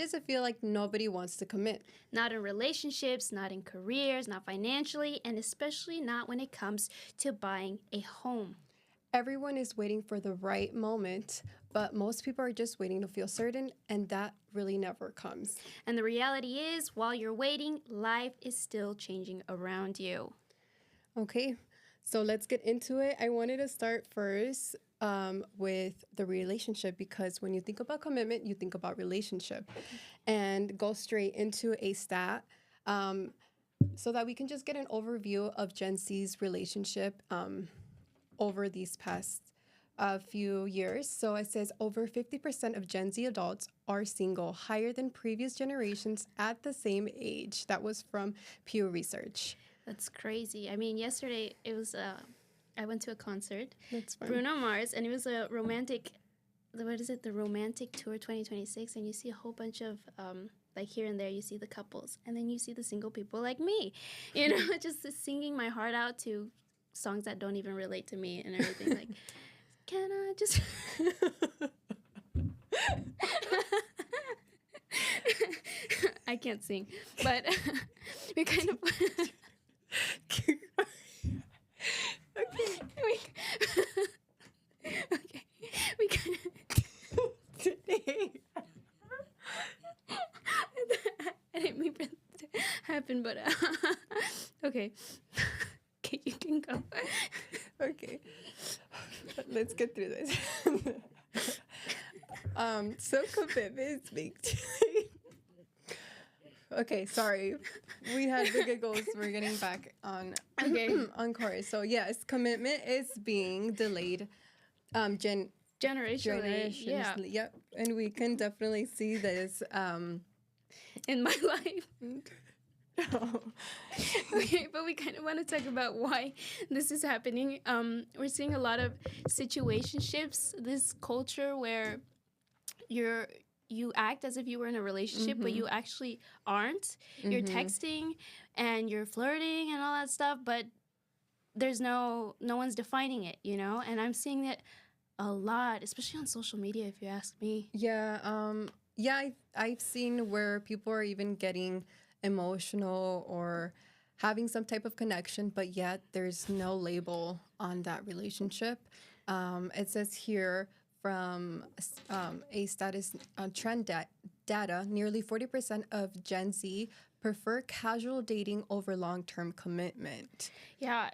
does it feel like nobody wants to commit? Not in relationships, not in careers, not financially, and especially not when it comes to buying a home. Everyone is waiting for the right moment, but most people are just waiting to feel certain, and that really never comes. And the reality is, while you're waiting, life is still changing around you. Okay, so let's get into it. I wanted to start first with the relationship, because when you think about commitment, you think about relationship, and go straight into a stat so that we can just get an overview of Gen Z's relationship over these past few years. So it says over 50% of Gen Z adults are single, higher than previous generations at the same age. That was from Pew Research. That's crazy. I mean, yesterday it was I went to a concert, That's fun. Bruno Mars, and it was a romantic, what is it, the Romantic Tour 2026, and you see a whole bunch of like here and there you see the couples, and then you see the single people like me, you know, just singing my heart out to songs that don't even relate to me and everything. Like, can I just I can't sing, but we kind of okay, we kind of Today. I didn't mean for that to happen, but okay. Okay, you can go. Okay, let's get through this. So commitment is big. Okay, sorry. We had the giggles. We're getting back on on course. So yes, commitment is being delayed. Generationally, yeah. Yep, and we can definitely see this. In my life. Okay, but we kind of want to talk about why this is happening. We're seeing a lot of situationships, this culture where you act as if you were in a relationship, but you actually aren't. You're texting and you're flirting and all that stuff, but there's no one's defining it, you know? And I'm seeing it a lot, especially on social media, if you ask me. Yeah, I've seen where people are even getting emotional or having some type of connection, but yet there's no label on that relationship. It says here from a status trend data, nearly 40% of Gen Z prefer casual dating over long-term commitment. Yeah,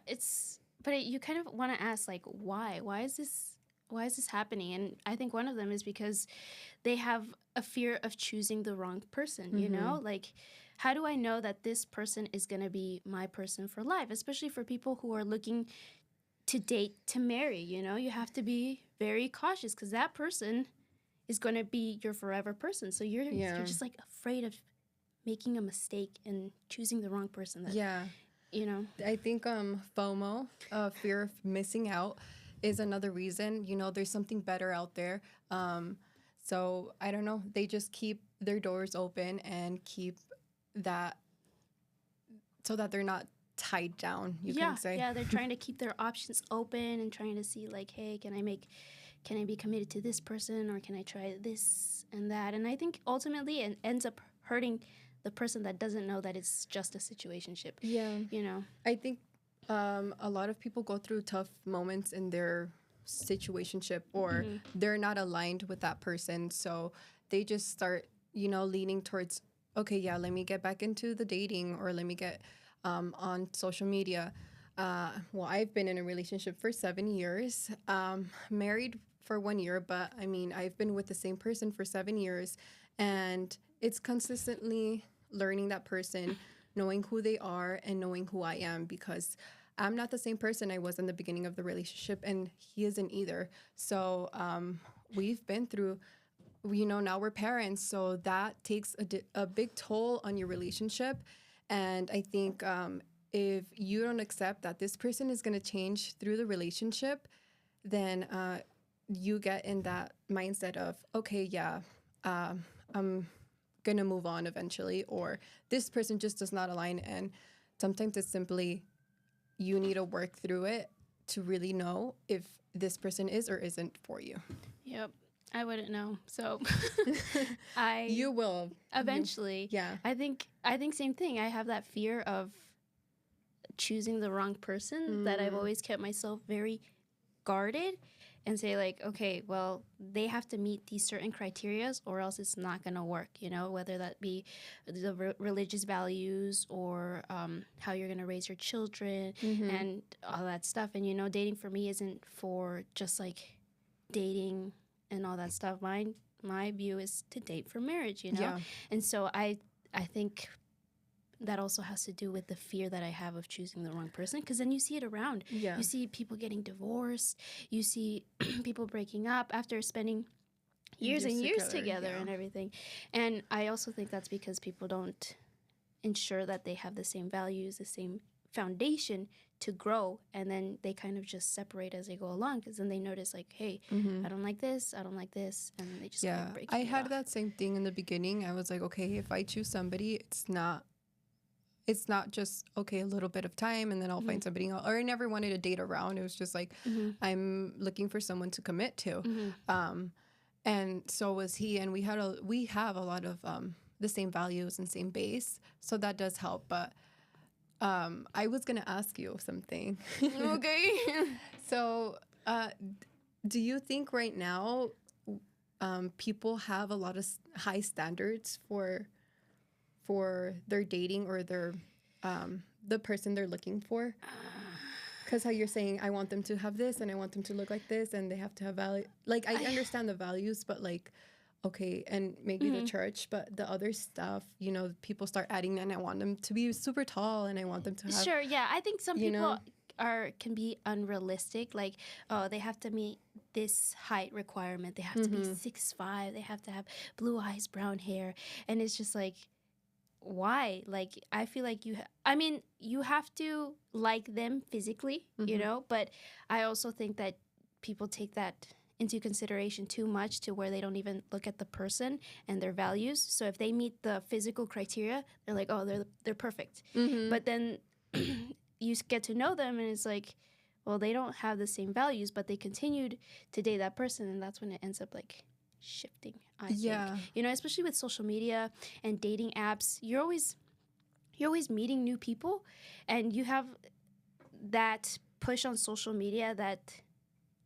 you kind of want to ask, like, why? Why is this happening? And I think one of them is because they have a fear of choosing the wrong person, you know? Like, how do I know that this person is going to be my person for life? Especially for people who are looking to date to marry, you know? You have to be very cautious because that person is going to be your forever person. So you're just, like, afraid of making a mistake and choosing the wrong person. You know? I think FOMO, fear of missing out, is another reason. You know, there's something better out there. So I don't know. They just keep their doors open and keep that so that they're not tied down, you can say. Yeah, they're trying to keep their options open and trying to see, like, hey, can I be committed to this person, or can I try this and that? And I think ultimately it ends up hurting the person that doesn't know that it's just a situationship. Yeah. You know? I think a lot of people go through tough moments in their situationship, or they're not aligned with that person. So they just start, you know, leaning towards, okay, yeah, let me get back into the dating, or let me get on social media. Well, I've been in a relationship for 7 years, married for 1 year, but I mean, I've been with the same person for 7 years, and it's consistently learning that person, knowing who they are and knowing who I am, because I'm not the same person I was in the beginning of the relationship, and he isn't either. So we've been through, you know, now we're parents, so that takes a big toll on your relationship. And I think if you don't accept that this person is going to change through the relationship, then you get in that mindset of, okay, yeah, I'm going to move on eventually, or this person just does not align. And sometimes it's simply you need to work through it to really know if this person is or isn't for you. Yep. I wouldn't know. So I You will eventually. Yeah. I think same thing. I have that fear of choosing the wrong person that I've always kept myself very guarded and say like, okay, well, they have to meet these certain criterias or else it's not going to work, you know, whether that be the religious values or how you're going to raise your children and all that stuff. And, you know, dating for me isn't for just like dating and all that stuff. My view is to date for marriage, you know? Yeah. And so I think that also has to do with the fear that I have of choosing the wrong person, because then you see it around. Yeah. You see people getting divorced. You see people breaking up after spending years and years together and everything. And I also think that's because people don't ensure that they have the same values, the same foundation to grow, and then they kind of just separate as they go along, because then they notice like, hey, I don't like this, I don't like this, and then they just kind of break I it had off. that same thing in the beginning. I was like, okay, if I choose somebody, it's not just okay a little bit of time and then I'll find somebody else. Or I never wanted to date around. It was just like I'm looking for someone to commit to. And so was he, and we have a lot of the same values and same base, so that does help. But I was gonna ask you something. Okay. So do you think right now people have a lot of high standards for their dating or their the person they're looking for? Because how you're saying, I want them to have this and I want them to look like this and they have to have value. Like, I understand the values, but like, okay, and maybe the church, but the other stuff, you know, people start adding, and I want them to be super tall and I want them to have. Sure, yeah. I think some you people know? can be unrealistic. Like, oh, they have to meet this height requirement. They have to be 6'5". They have to have blue eyes, brown hair. And it's just like, why? Like, I feel like you have to like them physically, you know, but I also think that people take that into consideration too much to where they don't even look at the person and their values. So if they meet the physical criteria, they're like, oh, they're perfect. But then you get to know them and it's like, well, they don't have the same values, but they continued to date that person, and that's when it ends up like shifting, I think. You know, especially with social media and dating apps, you're always meeting new people, and you have that push on social media that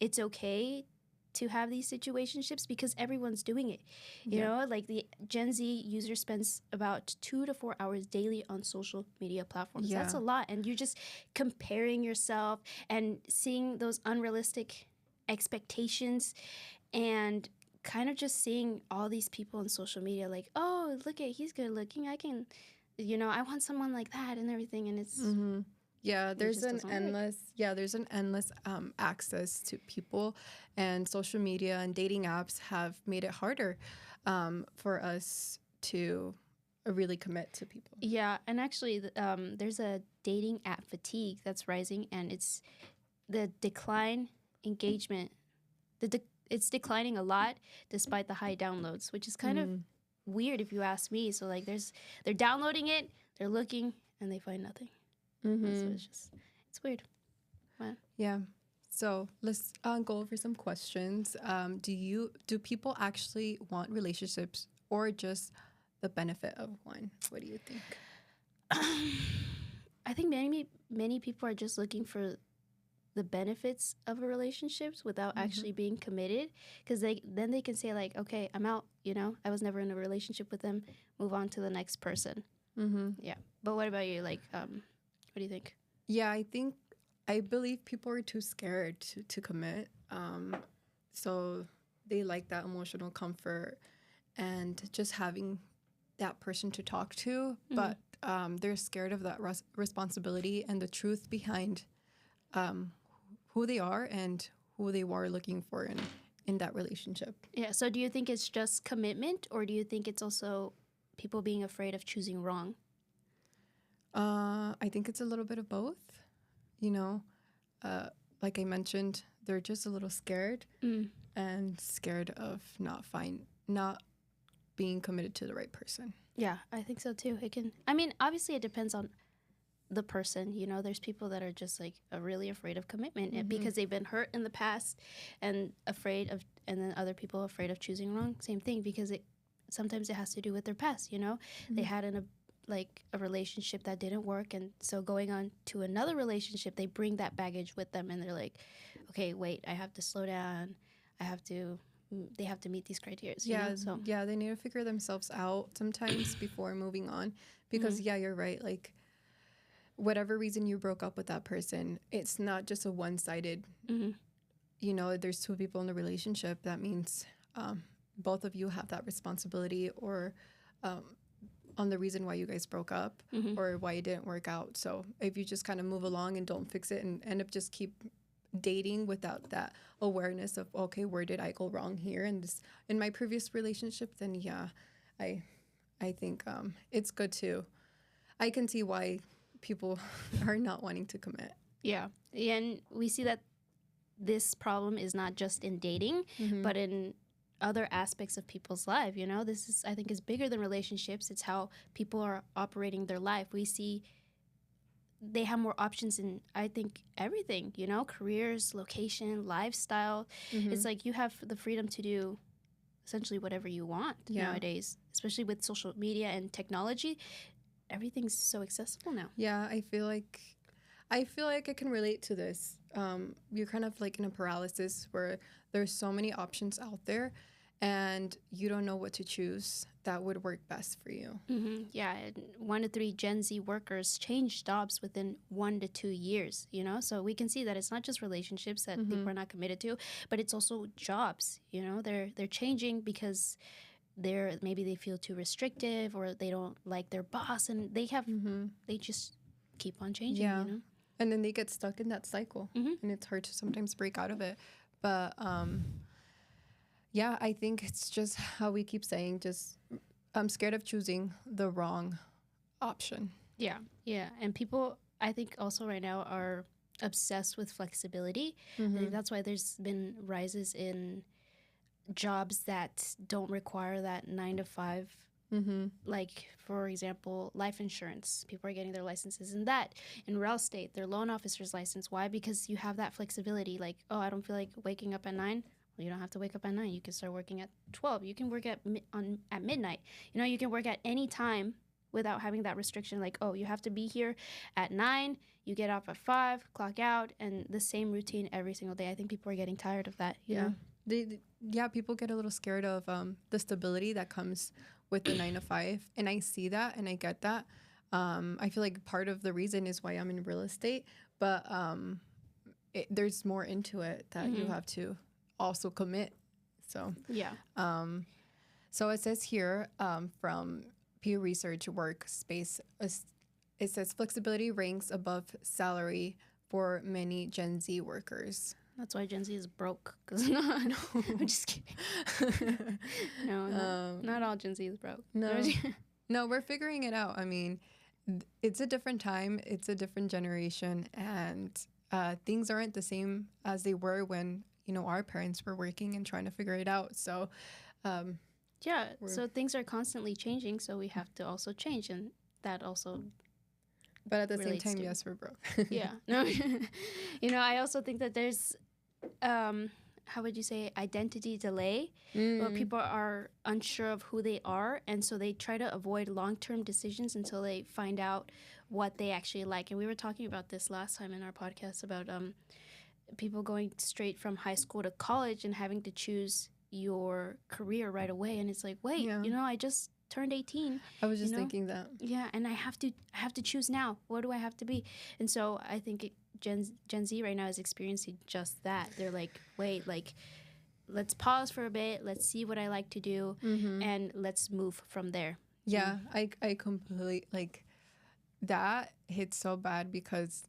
it's okay to have these situationships because everyone's doing it. You know, like the Gen Z user spends about 2 to 4 hours daily on social media platforms. That's a lot. And you're just comparing yourself and seeing those unrealistic expectations and kind of just seeing all these people on social media like, oh, look at, he's good looking. I can, you know, I want someone like that and everything. And it's... Yeah, there's an endless access to people, and social media and dating apps have made it harder for us to really commit to people. Yeah, and actually there's a dating app fatigue that's rising, and it's the decline engagement. It's declining a lot despite the high downloads, which is kind of weird if you ask me. So like they're downloading it, they're looking, and they find nothing. So it's weird. Wow. Yeah. So let's go over some questions. Do people actually want relationships or just the benefit of one? What do you think? I think many people are just looking for the benefits of a relationships without actually being committed, because then they can say like, okay, I'm out, you know, I was never in a relationship with them, move on to the next person. Yeah. But what about you? Like, what do you think? Yeah, I believe people are too scared to commit. So they like that emotional comfort and just having that person to talk to, but they're scared of that responsibility and the truth behind who they are and who they were looking for in that relationship. Yeah. So do you think it's just commitment, or do you think it's also people being afraid of choosing wrong? I think it's a little bit of both. You know, like I mentioned, they're just a little scared and scared of not being committed to the right person. Yeah, I think so too. I mean, obviously it depends on the person. You know, there's people that are just like really afraid of commitment because they've been hurt in the past and afraid of and then other people afraid of choosing wrong. Same thing, because sometimes it has to do with their past. They had a relationship that didn't work, and so going on to another relationship, they bring that baggage with them, and they're like, okay, wait, I have to slow down. They have to meet these criteria. Yeah, they need to figure themselves out sometimes before moving on, because yeah, you're right. Like, whatever reason you broke up with that person, it's not just a one-sided. There's two people in the relationship. That means both of you have that responsibility, or on the reason why you guys broke up, or why it didn't work out. So if you just kind of move along and don't fix it and end up just keep dating without that awareness of, okay, where did I go wrong here in my previous relationship, then yeah, I think it's good to, I can see why people are not wanting to commit. Yeah. And we see that this problem is not just in dating, but in other aspects of people's life. This is, I think, is bigger than relationships. It's how people are operating their life. We see they have more options in, I think, everything, careers, location, lifestyle. It's like you have the freedom to do essentially whatever you want nowadays, especially with social media and technology. Everything's so accessible now. Yeah, I feel like I can relate to this. You're kind of like in a paralysis where there's so many options out there, and you don't know what to choose that would work best for you. Yeah, 1 to 3 Gen Z workers change jobs within 1 to 2 years, So we can see that it's not just relationships that people are not committed to, but it's also jobs, They're changing because maybe they feel too restrictive, or they don't like their boss, and they just keep on changing, Yeah. And then they get stuck in that cycle, and it's hard to sometimes break out of it. But yeah, I think it's just how we keep saying, just I'm scared of choosing the wrong option. Yeah. And people, I think, also right now are obsessed with flexibility. I think that's why there's been rises in jobs that don't require that 9 to 5. Like, for example, life insurance. People are getting their licenses in that. In real estate, their loan officer's license. Why? Because you have that flexibility. Like, oh, I don't feel like waking up at 9. Well, you don't have to wake up at 9. You can start working at 12. You can work at midnight. You can work at any time without having that restriction. Like, oh, you have to be here at 9. You get off at 5, clock out, and the same routine every single day. I think people are getting tired of that. You know? People get a little scared of the stability that comes with the 9 to 5, and I see that and I get that. I feel like part of the reason is why I'm in real estate, but there's more into it that you have to also commit. So yeah. So it says here from Pew Research Workspace, it says flexibility ranks above salary for many Gen Z workers. That's why Gen Z is broke. Cause no, I'm just kidding. No, not all Gen Z is broke. No, we're figuring it out. I mean, it's a different time. It's a different generation. And things aren't the same as they were when, our parents were working and trying to figure it out. So, so things are constantly changing. So we have to also change. And that also... But at the same time, yes, we're broke. Yeah. No, I also think that there's... how would you say, identity delay, where people are unsure of who they are, and so they try to avoid long-term decisions until they find out what they actually like. And we were talking about this last time in our podcast about people going straight from high school to college and having to choose your career right away. And it's like, wait, I just turned 18. I was just thinking that. Yeah, and I have to choose now. What do I have to be? And so I think Gen Z right now is experiencing just that. They're like, wait, let's pause for a bit. Let's see what I like to do, and let's move from there. Yeah, I completely, that hits so bad because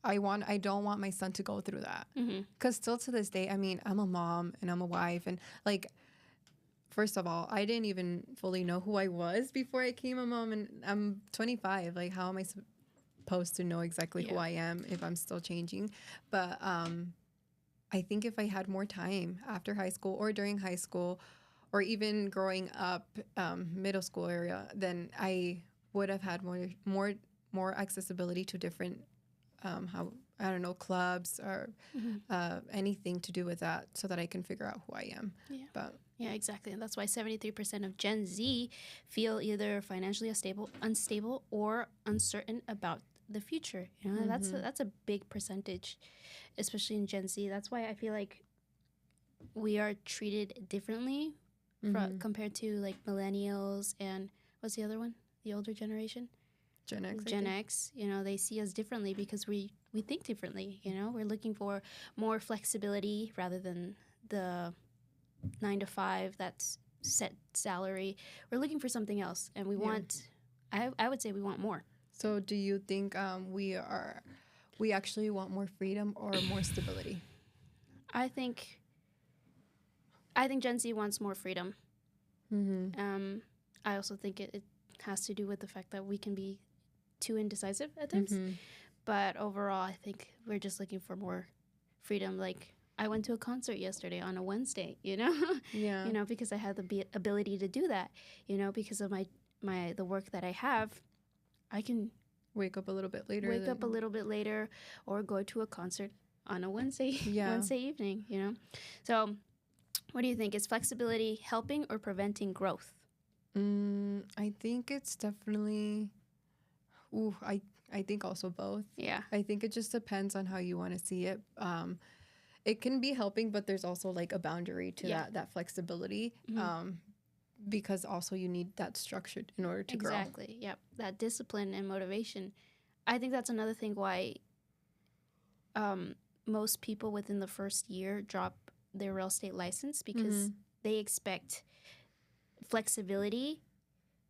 I don't want my son to go through that. Because still to this day, I mean, I'm a mom and I'm a wife, and first of all, I didn't even fully know who I was before I became a mom, and I'm 25. Like, how am I supposed to know exactly who I am if I'm still changing? But I think if I had more time after high school or during high school or even growing up, middle school area, then I would have had more accessibility to different I don't know, clubs or anything to do with that so that I can figure out who I am. Yeah. But yeah, exactly. And that's why 73% of Gen Z feel either financially unstable or uncertain about the future. You know, that's a big percentage, especially in Gen Z. That's why I feel like we are treated differently compared to like millennials and what's the other one? The older generation? Gen X. Gen X, you know, they see us differently because we think differently, you know. We're looking for more flexibility rather than the 9 to 5 that's set salary. We're looking for something else, and we want I would say we want more. So do you think we actually want more freedom or more stability? I think Gen Z wants more freedom. I also think it has to do with the fact that we can be too indecisive at times. But overall, I think we're just looking for more freedom. Like, I went to a concert yesterday on a Wednesday, you know? Yeah. You know, because I had the ability to do that, you know, because of the work that I have. I can wake up a little bit later or go to a concert on a Wednesday evening, you know? So what do you think? Is flexibility helping or preventing growth? I think it's definitely... I think also both. Yeah. I think it just depends on how you want to see it. It can be helping, but there's also like a boundary to that flexibility. Because also you need that structure in order to grow. Exactly. Yep. That discipline and motivation. I think that's another thing why most people within the first year drop their real estate license, because they expect flexibility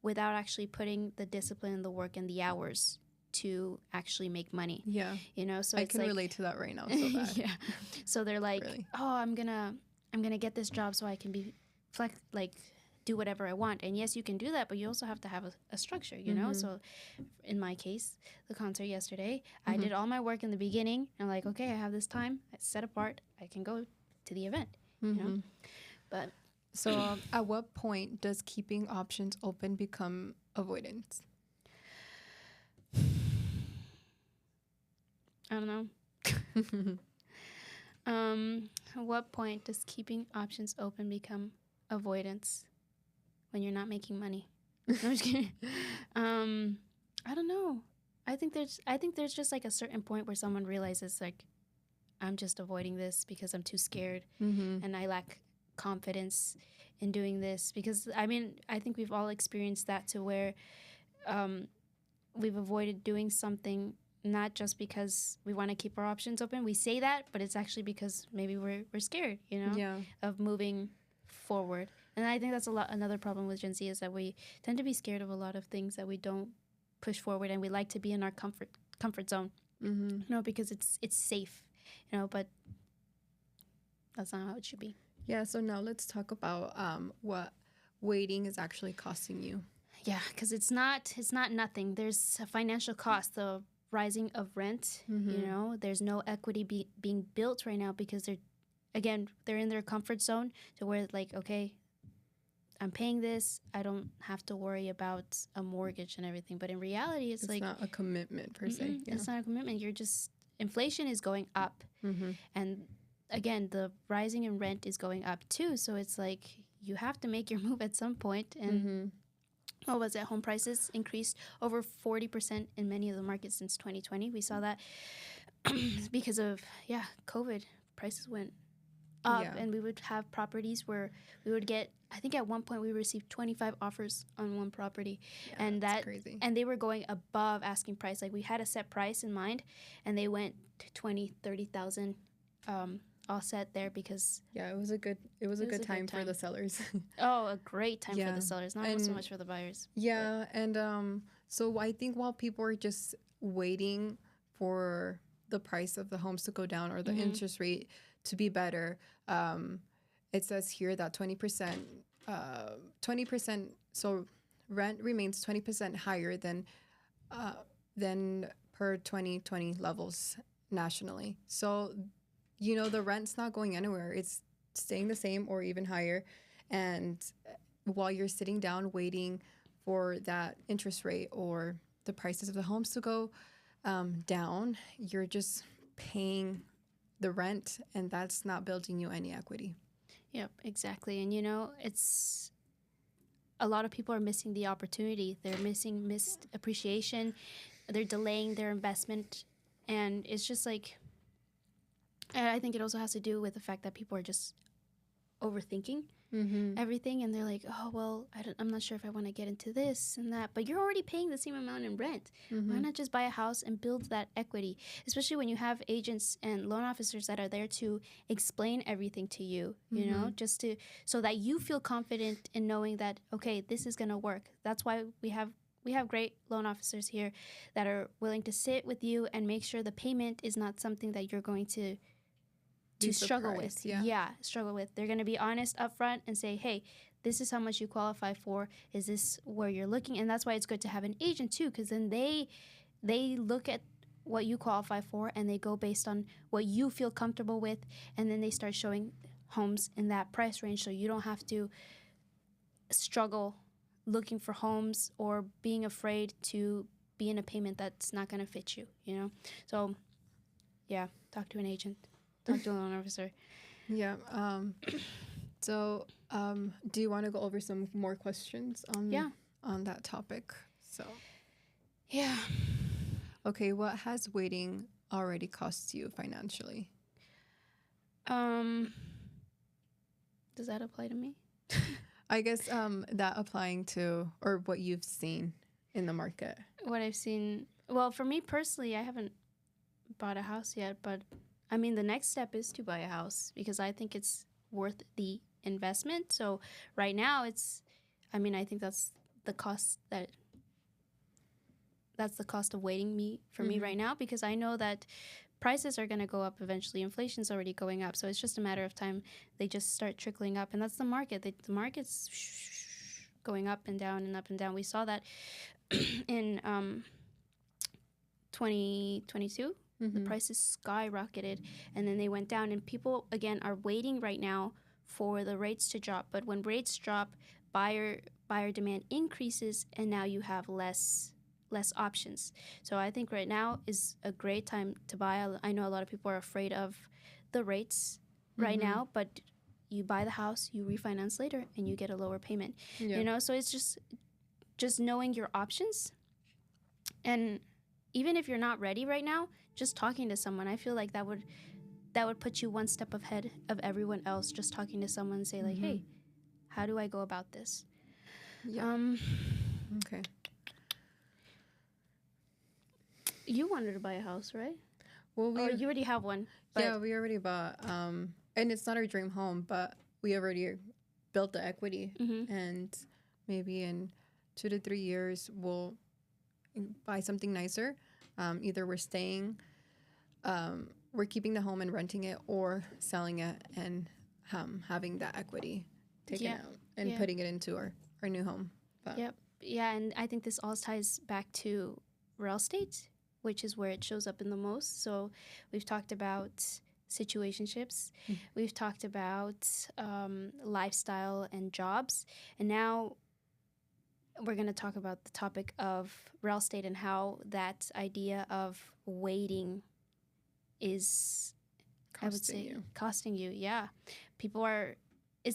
without actually putting the discipline and the work and the hours to actually make money. Yeah. You know, so I can relate to that right now so bad. Yeah. So they're like, really? "Oh, I'm going to get this job so I can be do whatever I want." And yes, you can do that, but you also have to have a structure, you know? So in my case, the concert yesterday, I did all my work in the beginning. I'm like, okay, I have this time. It's set apart. I can go to the event, you know? But so at what point does keeping options open become avoidance? I don't know. At what point does keeping options open become avoidance? When you're not making money? No, I'm just kidding. I don't know. I think there's just like a certain point where someone realizes, like, I'm just avoiding this because I'm too scared and I lack confidence in doing this. Because I mean, I think we've all experienced that, to where we've avoided doing something not just because we want to keep our options open. We say that, but it's actually because maybe we're scared, you know, of moving forward. And I think that's another problem with Gen Z, is that we tend to be scared of a lot of things that we don't push forward, and we like to be in our comfort zone, you know, because it's safe, you know, but that's not how it should be. Yeah, so now let's talk about what waiting is actually costing you. Yeah, because it's not nothing. There's a financial cost, the rising of rent, you know, there's no equity being built right now because they're in their comfort zone, to where, like, okay, I'm paying this, I don't have to worry about a mortgage and everything. But in reality, it's like... It's not a commitment per se. Yeah. It's not a commitment. Inflation is going up. And again, the rising in rent is going up too. So it's like, you have to make your move at some point. And what was it? Home prices increased over 40% in many of the markets since 2020. We saw that because of, COVID. Prices went up, and we would have properties where we would get, I think at one point we received 25 offers on one property. And that's crazy. And they were going above asking price. Like, we had a set price in mind, and they went to 20, 30,000 all set there, because it was a good time for the sellers. Oh, a great time for the sellers, not so much for the buyers. Yeah, and so I think while people are just waiting for the price of the homes to go down, or the interest rate to be better, it says here that 20%, so rent remains 20% higher than per 2020 levels nationally. So, you know, the rent's not going anywhere. It's staying the same or even higher. And while you're sitting down waiting for that interest rate or the prices of the homes to go down, you're just paying the rent, and that's not building you any equity. Yep, exactly. And it's a lot of people are missing the opportunity. They're missed appreciation. They're delaying their investment, and it's just like, I think it also has to do with the fact that people are just overthinking everything, and they're like, oh well, I'm not sure if I want to get into this and that, but you're already paying the same amount in rent. Why not just buy a house and build that equity, especially when you have agents and loan officers that are there to explain everything to you, you know, just to so that you feel confident in knowing that, okay, this is going to work. That's why we have great loan officers here that are willing to sit with you and make sure the payment is not something that you're going to struggle with. Struggle with. They're going to be honest up front and say, hey, this is how much you qualify for. Is this where you're looking? And that's why it's good to have an agent too, because then they look at what you qualify for and they go based on what you feel comfortable with, and then they start showing homes in that price range, so you don't have to struggle looking for homes or being afraid to be in a payment that's not going to fit you, you know? So, yeah, talk to an agent. Talk to a loan officer. Yeah. So, do you want to go over some more questions on that topic? So, yeah. Okay, what has waiting already cost you financially? Does that apply to me? I guess that applying to, or what you've seen in the market. What I've seen, well, for me personally, I haven't bought a house yet, but I mean, the next step is to buy a house because I think it's worth the investment. So right now I think that's the cost of waiting for me right now, because I know that prices are going to go up eventually. Inflation's already going up. So it's just a matter of time. They just start trickling up. And that's the market. The market's going up and down and up and down. We saw that in 2022. The prices skyrocketed and then they went down, and people again are waiting right now for the rates to drop. But when rates drop, buyer demand increases, and now you have less options. So I think right now is a great time to buy. I know a lot of people are afraid of the rates right now, but you buy the house, you refinance later, and you get a lower payment. Yeah. You know, so it's just knowing your options. And even if you're not ready right now, just talking to someone, I feel like that would put you one step ahead of everyone else. Just talking to someone and say like, hey, how do I go about this? Yeah. Okay. You wanted to buy a house, right? Well, you already have one. Yeah, we already bought. And it's not our dream home, but we already built the equity, and maybe in 2 to 3 years we'll buy something nicer. Either we're staying, we're keeping the home and renting it, or selling it and having that equity taken out and putting it into our new home. But. Yep. Yeah, and I think this all ties back to real estate, which is where it shows up in the most. So we've talked about situationships. We've talked about lifestyle and jobs. And now we're going to talk about the topic of real estate and how that idea of waiting is, costing you. Yeah. People are,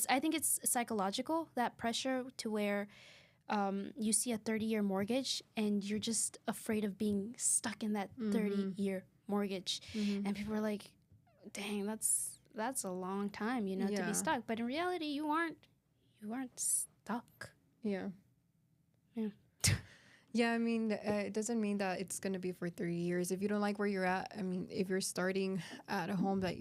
I think it's psychological, that pressure to where you see a 30-year mortgage and you're just afraid of being stuck in that 30-year mortgage. And people are like, dang, that's a long time, to be stuck. But in reality, you aren't stuck. Yeah. Yeah, I mean, it doesn't mean that it's going to be for 3 years. If you don't like where you're at, I mean, if you're starting at a home that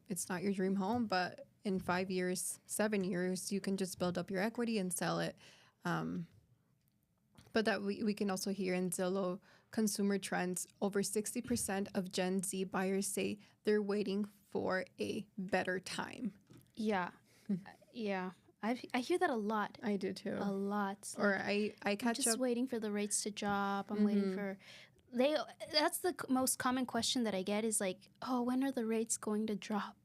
it's not your dream home, but in 5 years, 7 years, you can just build up your equity and sell it. But that we can also hear in Zillow consumer trends, over 60% of Gen Z buyers say they're waiting for a better time. Yeah. Yeah. I hear that a lot. I do too. A lot. Or I catch I'm just waiting for the rates to drop. I'm waiting for that's the most common question that I get is like, oh, when are the rates going to drop?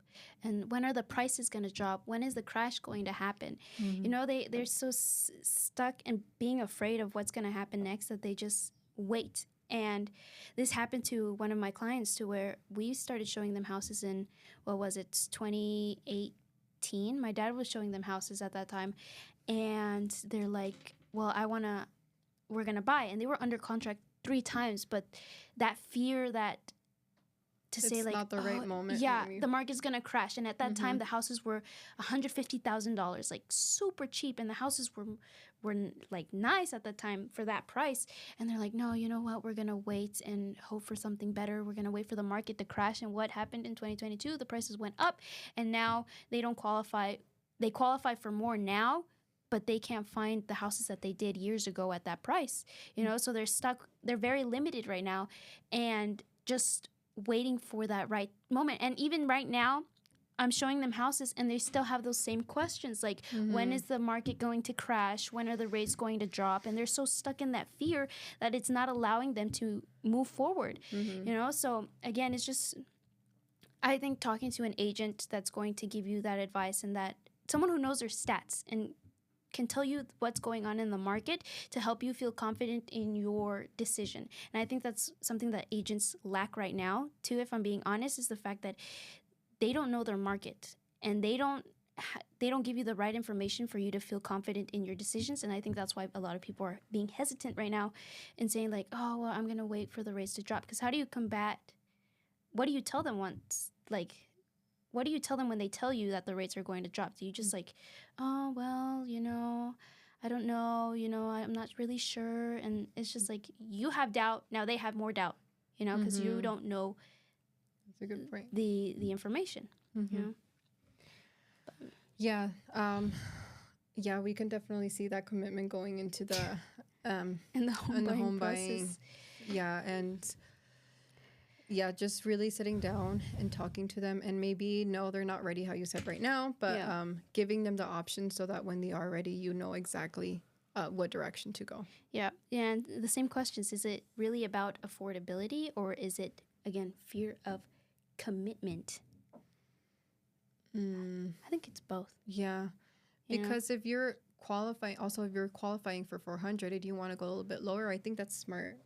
And when are the prices going to drop? When is the crash going to happen? They're so stuck in being afraid of what's going to happen next that they just wait And this happened to one of my clients, to where we started showing them houses in, what was it, 2018. My dad was showing them houses at that time, and they're like, well, we're gonna buy. And they were under contract 3 times, but that fear that to It's say like, not the right moment. yeah, Maybe. the market's gonna crash. And at that time, the houses were $150,000, like super cheap, and the houses were like nice at the time for that price. And they're like, no, you know what? We're gonna wait and hope for something better. We're gonna wait for the market to crash. And what happened in 2022? The prices went up, and now they don't qualify. They qualify for more now, but they can't find the houses that they did years ago at that price. You know, so they're stuck. They're very limited right now, and just waiting for that right moment. And even right now, I'm showing them houses, and they still have those same questions, like, when is the market going to crash? When are the rates going to drop? And they're so stuck in that fear that it's not allowing them to move forward. You know, so again, it's just, I think talking to an agent that's going to give you that advice, and that someone who knows their stats and can tell you what's going on in the market to help you feel confident in your decision. And I think that's something that agents lack right now too, if I'm being honest, is the fact that they don't know their market, and they don't give you the right information for you to feel confident in your decisions. And I think that's why a lot of people are being hesitant right now and saying like, oh, well, I'm going to wait for the rates to drop. Because how do you combat, what do you tell them once, like, what do you tell them when they tell you that the rates are going to drop? Do you just like, oh, well, you know, I don't know, you know, I'm not really sure. And it's just like, you have doubt. Now they have more doubt, you know, because you don't know That's a good point. the information, you know? Yeah. Yeah, we can definitely see that commitment going into the In the home buying process. Yeah, and yeah, just really sitting down and talking to them, and maybe no, they're not ready, how you said right now, but giving them the option so that when they are ready, you know exactly what direction to go. Yeah, and the same questions: is it really about affordability, or is it again fear of commitment? I think it's both. Yeah, because if you're qualifying, also if you're qualifying for 400 and you want to go a little bit lower, I think that's smart.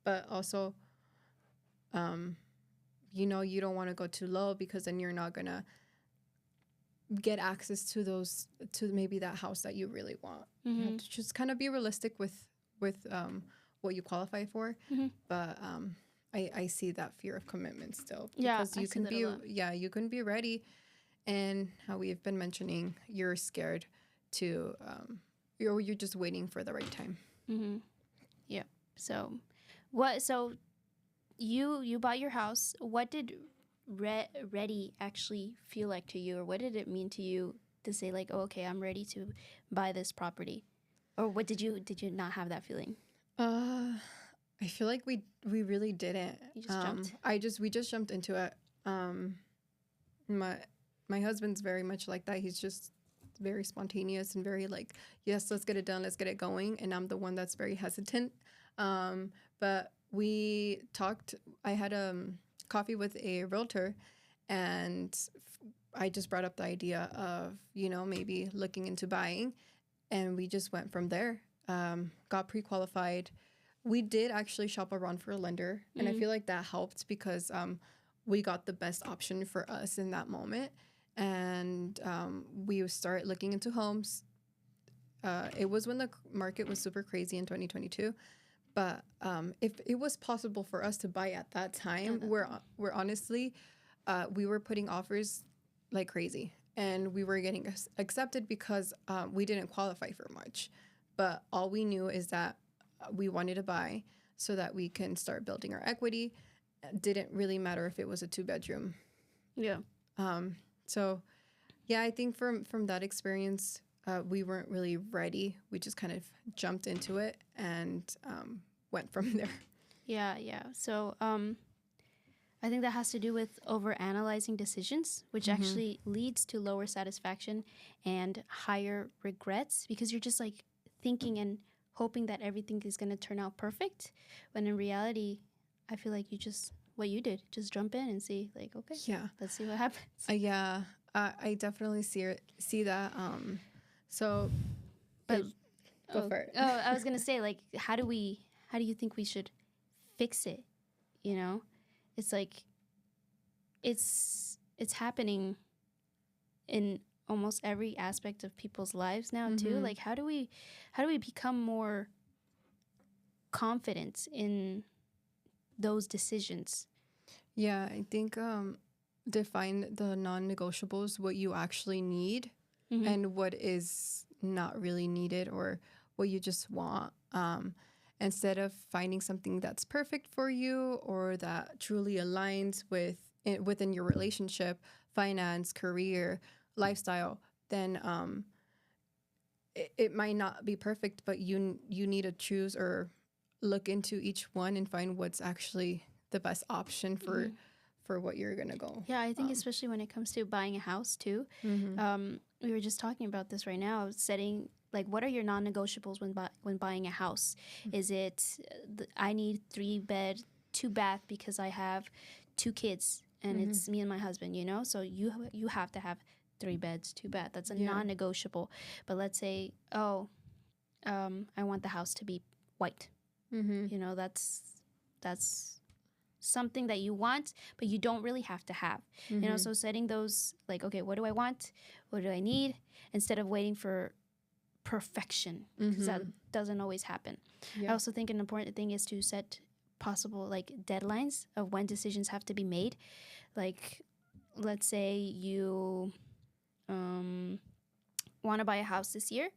But also, you know, you don't want to go too low, because then you're not gonna get access to those, to maybe that house that you really want. You have to just kind of be realistic with what you qualify for. But I see that fear of commitment still, because you can be you can be ready. And how we've been mentioning, you're scared to, you're just waiting for the right time. Yeah. So, So, you bought your house. What did ready actually feel like to you, or what did it mean to you to say like, oh, okay, I'm ready to buy this property, or what did you not have that feeling? I feel like we really didn't. You just jumped. We just jumped into it. My husband's very much like that. He's just very spontaneous and very like, yes, let's get it done, let's get it going. And I'm the one that's very hesitant. But we talked, I had coffee with a realtor, and I just brought up the idea of, you know, maybe looking into buying. And we just went from there, got pre-qualified. We did actually shop around for a lender. And I feel like that helped, because we got the best option for us in that moment. And we started looking into homes. It was when the market was super crazy in 2022. But if it was possible for us to buy at that time, we're honestly, we were putting offers like crazy. And we were getting accepted because we didn't qualify for much. But all we knew is that we wanted to buy so that we can start building our equity. It didn't really matter if it was a 2-bedroom. Yeah. So, yeah, I think from that experience, we weren't really ready. We just kind of jumped into it and went from there. Yeah. So, I think that has to do with overanalyzing decisions, which actually leads to lower satisfaction and higher regrets, because you're just like thinking and hoping that everything is going to turn out perfect, when in reality, I feel like what you did, just jump in and see, like, okay, let's see what happens. I definitely see that. So, but go for it. I was gonna say, like, how do you think we should fix it, you know? It's like it's happening in almost every aspect of people's lives now too. Mm-hmm. Like how do we become more confident in those decisions? Yeah, I think define the non-negotiables, what you actually need Mm-hmm. and what is not really needed or what you just want. Instead of finding something that's perfect for you or that truly aligns with within your relationship, finance, career, lifestyle, then it might not be perfect, but you need to choose or look into each one and find what's actually the best option Mm-hmm. for what you're gonna go. Yeah, I think especially when it comes to buying a house too. Mm-hmm. We were just talking about this right now, setting like what are your non-negotiables when buying a house? Is it I need 3 bed, 2 bath because I have 2 kids and Mm-hmm. it's me and my husband, you know? So you have to have 3 beds, 2 bath. That's a Yeah. non-negotiable. But let's say, I want the house to be white. Mm-hmm. You know, that's something that you want, but you don't really have to have. Mm-hmm. You know, so setting those like, okay, what do I want? What do I need? Instead of waiting for perfection, because that doesn't always happen. Yeah. I also think an important thing is to set possible like deadlines of when decisions have to be made. Like, let's say you want to buy a house this year.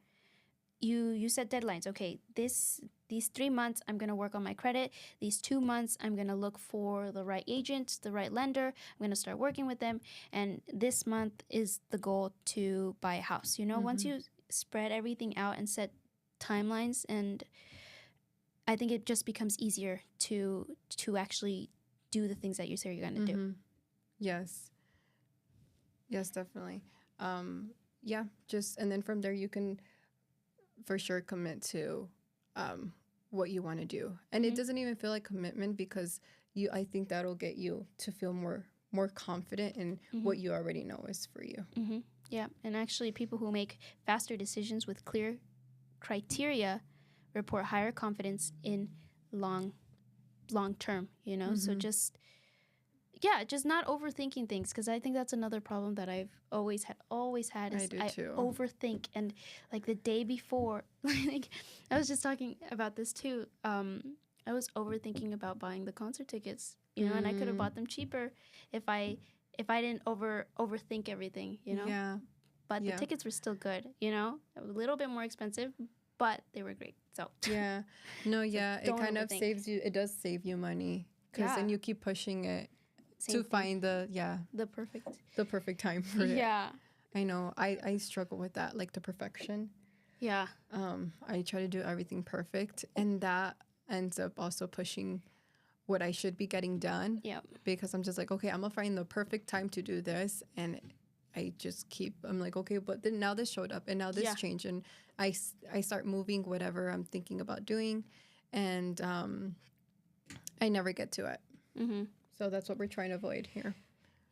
You set deadlines. Okay, these 3 months I'm gonna work on my credit. These 2 months I'm gonna look for the right agent, the right lender. I'm gonna start working with them. And this month is the goal to buy a house. You know, once you spread everything out and set timelines, and I think it just becomes easier to actually do the things that you say you're gonna do. Yes. Yes, definitely. Yeah, just and then from there you can for sure commit to what you want to do. And it doesn't even feel like commitment because I think that'll get you to feel more confident in what you already know is for you. Mm-hmm. Yeah, and actually people who make faster decisions with clear criteria report higher confidence in long term, you know? So just not overthinking things, because I think that's another problem that I've always had is I do too. overthink. And like the day before, like I was just talking about this too. I was overthinking about buying the concert tickets, you know, and I could have bought them cheaper if I didn't overthink everything, you know. Yeah. But Yeah. the tickets were still good, you know. A little bit more expensive, but they were great. So Yeah. No, yeah, it don't kind of overthink. saves you. It does save you money because then Yeah. you keep pushing it Same to thing. find the perfect time for it. Yeah. I know. I struggle with that, like the perfection. Yeah. I try to do everything perfect, and that ends up also pushing what I should be getting done. Yeah. Because I'm just like, okay, I'm gonna find the perfect time to do this, and I just I'm like, okay, but then now this showed up, and now this changed, and I start moving whatever I'm thinking about doing, and I never get to it. Mm-hmm. So that's what we're trying to avoid here.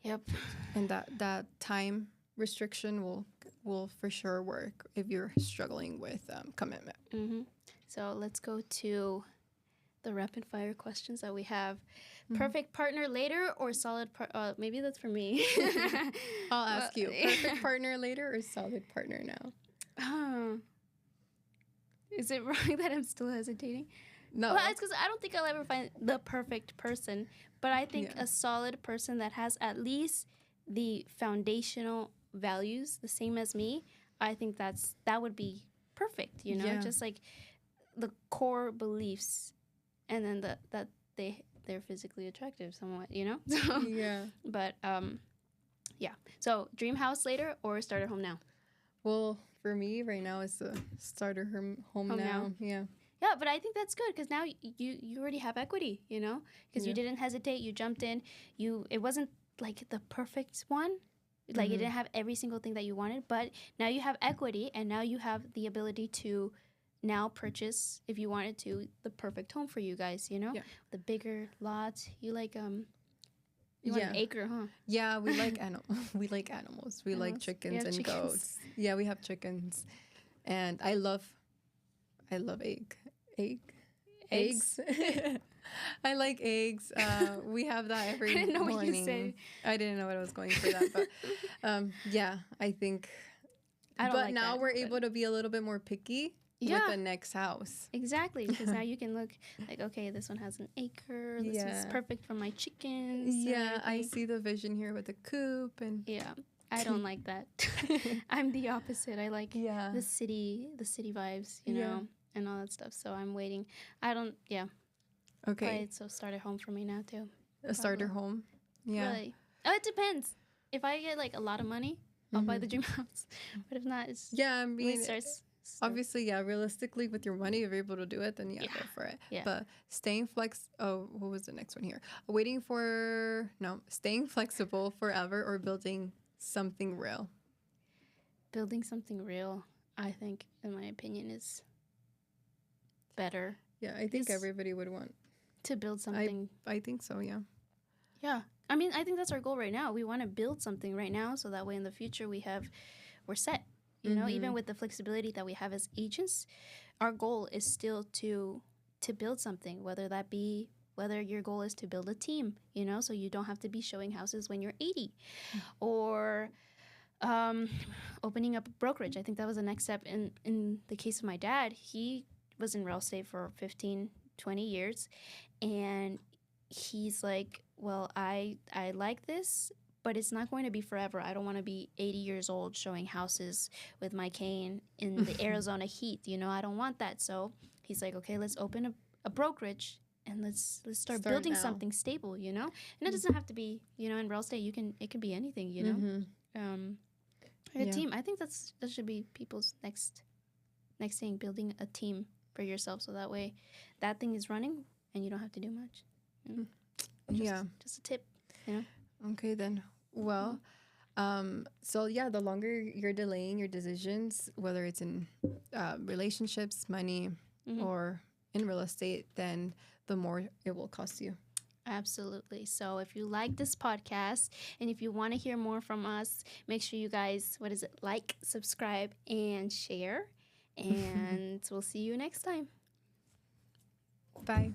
Yep. And that time restriction will for sure work if you're struggling with commitment. Mm-hmm. So let's go to the rapid fire questions that we have. Perfect partner later or solid maybe that's for me. I'll ask you, perfect partner later or solid partner now? Is it wrong that I'm still hesitating? No. Well, it's because I don't think I'll ever find the perfect person, but I think a solid person that has at least the foundational values the same as me, I think that would be perfect, you know? Yeah. Just like the core beliefs, and then that they're physically attractive somewhat, you know? So, Yeah. but yeah. So dream house later or starter home now? Well, for me right now it's a starter home now. Yeah. Yeah, but I think that's good because now you already have equity, you know, because you didn't hesitate, you jumped in. It wasn't like the perfect one, like it didn't have every single thing that you wanted, but now you have equity, and now you have the ability to now purchase, if you wanted to, the perfect home for you guys, you know, the bigger lot. You like you want an acre, huh? Yeah, we like we like animals. We like chickens and goats. Yeah, we have chickens, and I love eggs. I like eggs. We have that every didn't know what you morning. said. I didn't know what I was going for that, but yeah, I think. I don't But like now that, we're but- able to be a little bit more picky with Yeah. the next house. Exactly, because now you can look like, okay, this one has an acre. This is Yeah. perfect for my chickens. and Yeah, I everything. see the vision here with the coop and Yeah, I don't like that. I'm the opposite. I like yeah. the city vibes, you Yeah. know, and all that stuff. So I'm waiting. I don't. Yeah. Okay. Probably so start at home for me now too. A starter home. Yeah. Really. Oh, it depends. If I get like a lot of money, I'll buy the dream house. But if not, it's Yeah, I when it mean, starts. obviously, yeah, realistically, with your money, if you're able to do it, then yeah, go for it. Yeah. But what was the next one here? Staying flexible forever or building something real. Building something real, I think, in my opinion, is better Yeah, I think Yes. everybody would want. to build something. I think so, yeah. Yeah. I mean, I think that's our goal right now. We want to build something right now so that way in the future we're set. You know, even with the flexibility that we have as agents, our goal is still to build something, whether your goal is to build a team, you know, so you don't have to be showing houses when you're 80 or opening up a brokerage. I think that was the next step in the case of my dad. He was in real estate for 15, 20 years and he's like, well, I like this, but it's not going to be forever. I don't want to be 80 years old showing houses with my cane in the Arizona heat. You know, I don't want that. So he's like, okay, let's open a brokerage and let's start building now. something stable, you know? And it doesn't have to be, you know, in real estate, it can be anything, you know? A Yeah. team. I think that should be people's next thing, building a team for yourself. So that way that thing is running and you don't have to do much. You know? Just a tip, you know? Okay, then. Well, so yeah, the longer you're delaying your decisions, whether it's in relationships, money, or in real estate, then the more it will cost you. Absolutely. So if you like this podcast and if you want to hear more from us, make sure you guys, like, subscribe, and share. And we'll see you next time. Bye.